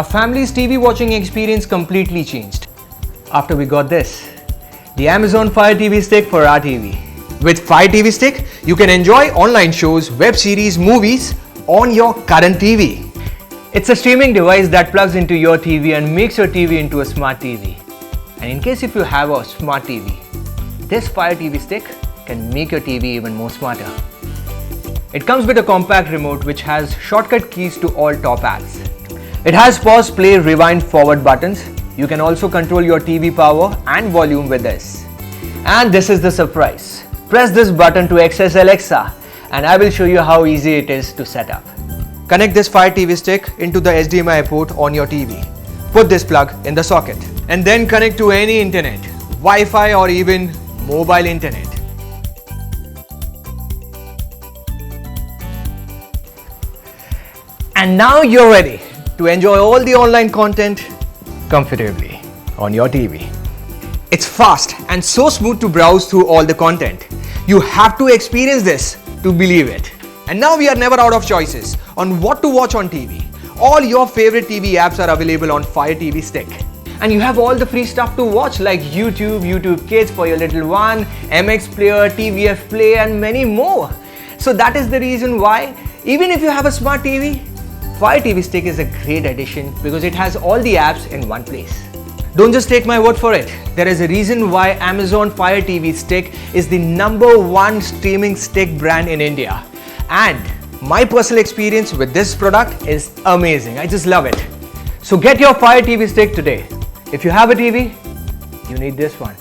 Our family's TV watching experience completely changed after we got this, the Amazon Fire TV Stick for our TV. With Fire TV Stick, you can enjoy online shows, web series, movies on your current TV. It's a streaming device that plugs into your TV and makes your TV into a smart TV. And in case if you have a smart TV, this Fire TV Stick can make your TV even more smarter. It comes with a compact remote which has shortcut keys to all top apps. It has pause, play, rewind, forward buttons. You can also control your TV power and volume with this. And this is the surprise. Press this button to access Alexa and I will show you how easy it is to set up. Connect this Fire TV Stick into the HDMI port on your TV. Put this plug in the socket and then connect to any internet, Wi-Fi or even mobile internet. And now you're ready to enjoy all the online content comfortably on your TV. It's fast and so smooth to browse through all the content. You have to experience this to believe it. And now we are never out of choices on what to watch on TV. All your favorite TV apps are available on Fire TV Stick. And you have all the free stuff to watch like YouTube, YouTube Kids for your little one, MX Player, TVF Play and many more. So that is the reason why, even if you have a smart TV, Fire TV Stick is a great addition because it has all the apps in one place. Don't just take my word for it. There is a reason why Amazon Fire TV Stick is the #1 streaming stick brand in India. And my personal experience with this product is amazing. I just love it. So get your Fire TV Stick today. If you have a TV, you need this one.